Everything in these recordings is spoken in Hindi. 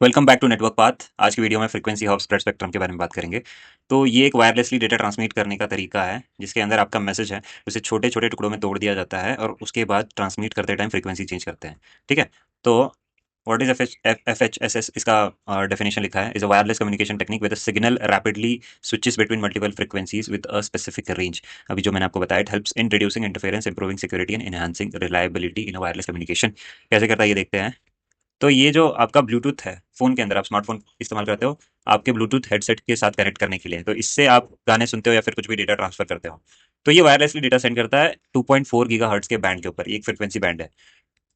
Welcome back to Network Path. आज की वीडियो में फ्रीक्वेंसी हॉप स्प्रेड स्पेक्ट्रम के बारे में बात करेंगे। तो ये एक वायरलेसली डेटा ट्रांसमिट करने का तरीका है जिसके अंदर आपका मैसेज है उसे छोटे छोटे टुकड़ों में तोड़ दिया जाता है और उसके बाद ट्रांसमिट करते टाइम फ्रीक्वेंसी चेंज करते हैं। ठीक है। तो what is F H S S, इसका डेफिनेशन लिखा है, is a wireless communication technique with signal rapidly switches between multiple frequencies with a specific range. अभी जो मैंने आपको बताया, it helps in reducing interference, improving security and enhancing reliability in a wireless communication. कैसे करता है ये देखते हैं। तो ये जो आपका ब्लूटूथ है फ़ोन के अंदर, आप स्मार्टफ़ोन इस्तेमाल करते हो आपके ब्लूटूथ हेडसेट के साथ कनेक्ट करने के लिए, तो इससे आप गाने सुनते हो या फिर कुछ भी डेटा ट्रांसफ़र करते हो। तो ये वायरलेसली डेटा सेंड करता है 2.4 गीगाहर्ट्ज़ के बैंड के ऊपर, एक फ्रीक्वेंसी बैंड है।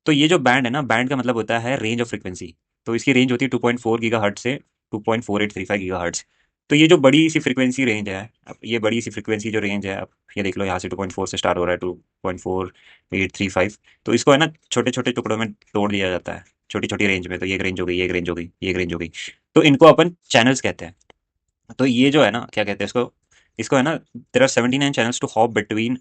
तो ये जो बैंड है ना, बैंड का मतलब होता है रेंज ऑफ फ्रीक्वेंसी। तो इसकी रेंज होती है 2.4 गीगाहर्ट्ज़ से 2.4835 गीगाहर्ट्ज़। तो ये जो बड़ी सी फ्रीक्वेंसी रेंज है, अब ये बड़ी सी फ्रीक्वेंसी जो रेंज है, आप ये देख लो, यहाँ से 2.4 से स्टार्ट हो रहा है 2.4835। तो इसको है ना छोटे-छोटे टुकड़ों में तोड़ दिया जाता है, छोटी-छोटी रेंज में। तो ये एक रेंज हो गई, ये एक रेंज हो गई, ये एक रेंज हो गई। तो इनको अपन चैनल्स कहते हैं। तो ये जो है ना, क्या कहते हैं इसको, इसको है ना, there are 79 channels to hop between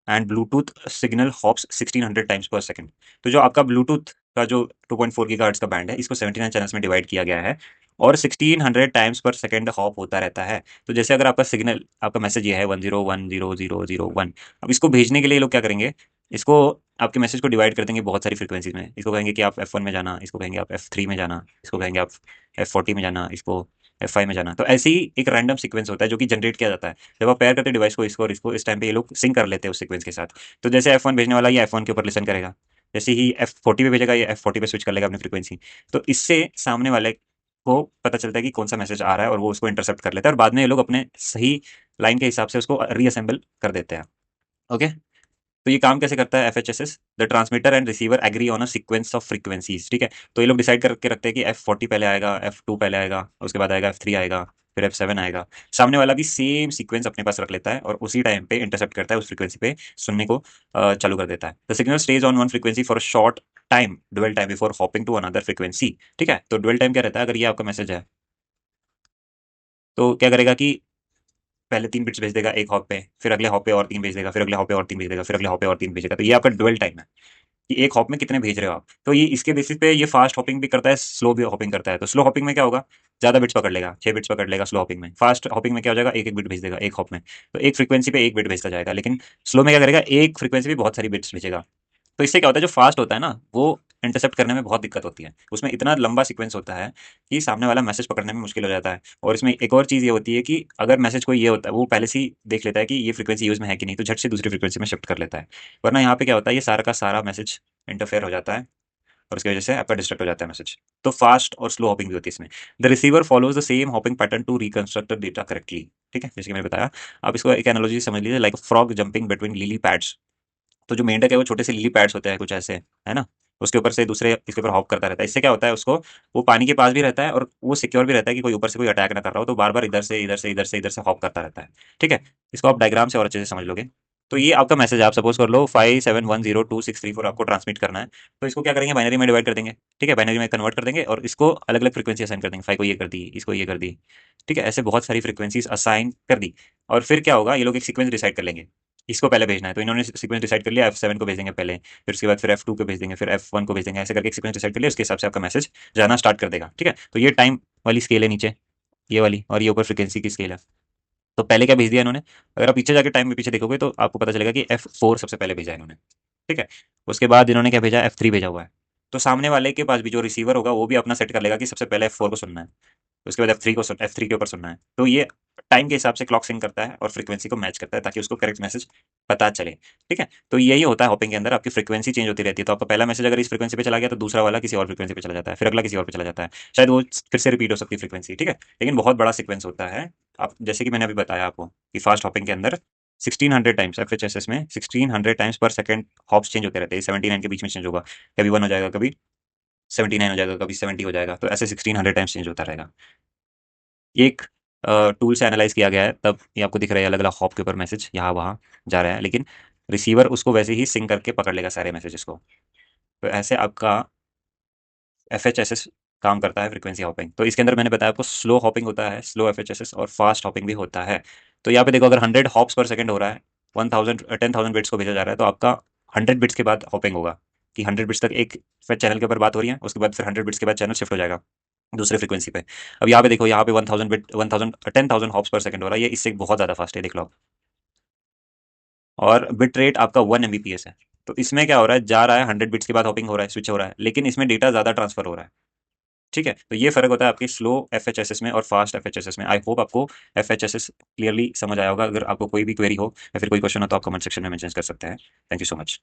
and Bluetooth signal hops 1600 times per second. तो जो आपका ब्लूटूथ का जो 2.4 गीगाहर्ट्ज़ का बैंड है, इसको 79 चैनल्स में डिवाइड किया गया है और 1600 टाइम्स पर सेकंड हॉप होता रहता है। तो जैसे अगर आपका सिग्नल, आपका मैसेज ये है 10100001, अब इसको भेजने के लिए ये लोग क्या करेंगे, इसको, आपके मैसेज को डिवाइड कर देंगे बहुत सारी फ्रीक्वेंसीज में। इसको कहेंगे कि आप F1 में जाना, इसको कहेंगे आप F3 में जाना, इसको कहेंगे आप F40 में जाना, इसको F5 में जाना। तो ऐसे ही एक रैंडम सीक्वेंस होता है जो कि जनरेट किया जाता है जब आप पेयर करते हैं डिवाइस को, इसको और इसको, इस टाइम पे ये लोग सिंक कर लेते हैं उस सीक्वेंस के साथ। तो जैसे F1 भेजने वाला ये F1 के ऊपर लिसन करेगा, जैसे ही F40 पे भेजेगा ये F40 पे स्विच कर लेगा अपनी फ्रीक्वेंसी। तो इससे सामने वाले को पता चलता है कि कौन सा मैसेज आ रहा है और वो उसको इंटरसेप्ट कर लेता है और बाद में ये लोग अपने सही लाइन के हिसाब से उसको रीअसेंबल कर देते हैं। ओके। तो ये काम कैसे करता है FHSS, the transmitter and receiver agree on a sequence of frequencies. ठीक है। तो ये लोग डिसाइड करके रखते हैं कि F40 पहले आएगा, F2 पहले आएगा, उसके बाद आएगा F3 आएगा, फिर F7 आएगा। सामने वाला भी सेम सीक्वेंस अपने पास रख लेता है और उसी टाइम पे इंटरसेप्ट करता है, उस फ्रीक्वेंसी पे सुनने को चालू कर देता है। The signal stays on one frequency for a short time, dwell time, before hopping to another frequency. ठीक है। तो डुअल टाइम क्या रहता है, अगर ये आपका मैसेज है तो क्या करेगा कि पहले 3 बिट्स भेज देगा एक हॉप पे, फिर अगले हॉप पे और 3 भेज देगा, फिर अगले हॉप पे और 3 भेज देगा, फिर अगले हॉप पे और 3 भेजेगा। तो ये आपका डुअल टाइम है कि एक हॉप में कितने भेज रहे हो आप। तो ये इसके बेसिस पे ये फास्ट हॉपिंग भी करता है, स्लो भी हॉपिंग करता है। तो स्लो हॉपिंग में क्या होगा, ज्यादा बिट्स पकड़ लेगा, 6 बिट्स पकड़ लेगा स्लो हॉपिंग में। फास्ट हॉपिंग में क्या हो जाएगा, एक एक बिट भेज देगा एक हॉप में। तो एक फ्रीक्वेंसी पे एक बिट भेजता जाएगा, लेकिन स्लो में क्या करेगा, एक फ्रीक्वेंसी पे बहुत सारी बिट्स भेजेगा। तो इससे क्या होता है, जो फास्ट होता है ना, वो इंटरसेप्ट करने में बहुत दिक्कत होती है। उसमें इतना लंबा सीक्वेंस होता है कि सामने वाला मैसेज पकड़ने में मुश्किल हो जाता है। और इसमें एक और चीज़ ये होती है कि अगर मैसेज कोई ये होता है, वो पहले से ही देख लेता है कि ये फ्रीक्वेंसी यूज़ में है कि नहीं, तो झट से दूसरी फ्रीक्वेंसी में शिफ्ट कर लेता है। वरना यहाँ पे क्या होता है, ये सारा का सारा मैसेज इंटरफेयर हो जाता है और उसकी वजह से आपका डिस्ट्रैक्ट हो जाता है मैसेज। तो फास्ट और स्लो हॉपिंग भी होती है इसमें। The receiver follows the same hopping pattern to reconstruct the data correctly. ठीक है, जैसे कि मैंने बताया। आप इसको एक एनालॉजी समझ लीजिए, like frog jumping between lily pads. तो जो मेंढक है वो छोटे से लिली पैड्स होते हैं कुछ ऐसे, है ना। उसके ऊपर से दूसरे इसके ऊपर हॉप करता रहता है। इससे क्या होता है, उसको, वो पानी के पास भी रहता है और वो सिक्योर भी रहता है कि कोई ऊपर से कोई अटैक ना कर रहा हो। तो बार बार इधर से इधर से इधर से इधर से हॉप करता रहता है। ठीक है। इसको आप डायग्राम से और अच्छे से समझ लोगे। तो ये आपका मैसेज, आप सपोज कर लो 57102634 आपको ट्रांसमिट करना है। तो इसको क्या करेंगे, बाइनरी में डिवाइड कर देंगे। ठीक है, बाइनरी में कन्वर्ट कर देंगे और इसको अलग अलग फ्रीक्वेंसी असाइन कर देंगे। 5 को ये कर दी, इसको ये कर दी। ठीक है, ऐसे बहुत सारी फ्रीक्वेंसीज असाइन कर दी। और फिर क्या होगा, ये लोग एक सीक्वेंस डिसाइड कर लेंगे, इसको पहले भेजना है। तो इन्होंने सीक्वेंस डिसाइड कर लिया, F7 को भेज देंगे पहले, फिर उसके बाद फिर F2 को भेज देंगे, फिर F1 को भेज देंगे। ऐसे करके एक सीक्वेंस डिसाइड कर लिया, उसके हिसाब से आपका मैसेज जाना स्टार्ट कर देगा। ठीक है। तो ये टाइम वाली स्केल है नीचे, ये वाली, और ये ऊपर फ्रीक्वेंसी की स्केल है। तो पहले क्या भेज दिया इन्होंने, अगर आप पीछे जाके टाइम में पीछे देखोगे तो आपको पता चलेगा कि F4 सबसे पहले भेजा इन्होंने। ठीक है। उसके बाद इन्होंने क्या भेजा, F3 भेजा हुआ है। तो सामने वाले के पास भी जो रिसीवर होगा वो भी अपना सेट कर लेगा कि सबसे पहले F4 को सुनना है, उसके बाद F3 के ऊपर सुनना है। तो ये टाइम के हिसाब से क्लॉक सिंक करता है और फ्रीक्वेंसी को मैच करता है ताकि उसको करेक्ट मैसेज पता चले। ठीक है। तो यही होता है हॉपिंग के अंदर, आपकी फ्रीक्वेंसी चेंज होती रहती है। तो आपका पहला मैसेज अगर इस फ्रीक्वेंसी पे चला गया तो दूसरा वाला किसी और फ्रीक्वेंसी पे चला जाता है, फिर अगला किसी और पे चला जाता है। शायद वो फिर से रिपीट हो सकती है फ्रीक्वेंसी। ठीक है। लेकिन बहुत बड़ा सीक्वेंस होता है। आप जैसे कि मैंने अभी बताया आपको कि फास्ट हॉपिंग के अंदर 1600 टाइम्स, एफएचएसएस में 1600 times per second hops change होते रहते हैं। 79 के बीच में चेंज होगा, कभी 1 हो जाएगा, कभी 79 हो जाएगा, कभी 70 हो जाएगा। तो ऐसे 1600 टाइम्स चेंज होता रहेगा। ये एक टूल से एनालाइज किया गया है, तब ये आपको दिख रहा है अलग अलग हॉप के ऊपर मैसेज यहाँ वहाँ जा रहा है, लेकिन रिसीवर उसको वैसे ही सिंक करके पकड़ लेगा सारे मैसेजेस को। तो ऐसे आपका एफएचएसएस काम करता है, फ्रीक्वेंसी हॉपिंग। तो इसके अंदर मैंने बताया आपको स्लो हॉपिंग होता है, स्लो एफएचएसएस, और फास्ट हॉपिंग भी होता है। तो यहाँ पे देखो, अगर 100 हॉप्स पर सेकंड हो रहा है, 1000 बिट्स को भेजा जा रहा है, तो आपका 100 बिट्स के बाद हॉपिंग होगा कि 100 बिट्स तक एक फिर चैनल के ऊपर बात हो रही है, उसके बाद फिर 100 बिट्स के बाद चैनल शिफ्ट हो जाएगा। दूसरे फ्रीक्वेंसी पे। अब यहाँ पे देखो, यहाँ पे 1000 बिट 1000 10,000 हॉप्स पर सेकंड हो रहा है, ये इससे बहुत ज़्यादा फास्ट है, देख लो आप। और बिट रेट आपका 1 Mbps है। तो इसमें क्या हो रहा है, जा रहा है 100 बिट्स के बाद हॉपिंग हो रहा है, स्विच हो रहा है, लेकिन इसमें डेटा ज़्यादा ट्रांसफर हो रहा है। ठीक है, तो ये फर्क होता है आपकी स्लो एफएचएसएस में और फास्ट एफएचएसएस में। आई होप आपको एफएचएसएस क्लियरली समझ आया होगा। अगर आपको कोई भी क्वेरी हो या फिर कोई क्वेश्चन हो तो आप कमेंट सेक्शन में मेंशन कर सकते हैं। Thank you so much.